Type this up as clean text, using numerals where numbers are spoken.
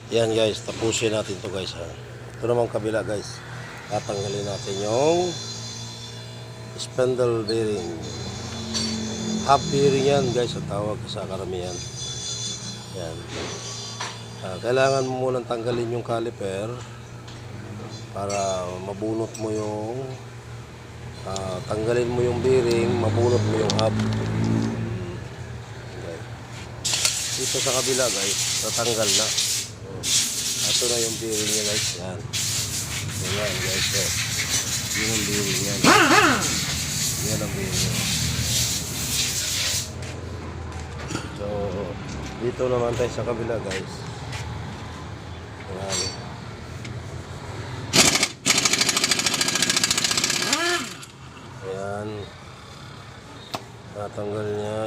Yan guys, tapusin natin to guys ha. Ito naman kabila guys. Tatanggalin natin yung spindle bearing. Half bearing yan guys, ang tawag sa karamihan. Yan. Kailangan mo munang tanggalin yung caliper para mabunot mo yung tanggalin mo yung bearing, mabunot mo yung hub. Okay. Dito sa kabila guys, natanggal na. Ito na yung bearing niya guys. Yan. Yan guys. Yun ang bearing yan. Yan ang bearing yan. So, dito naman tayo sa kabila guys. Yan. Ayan. Natanggal niya.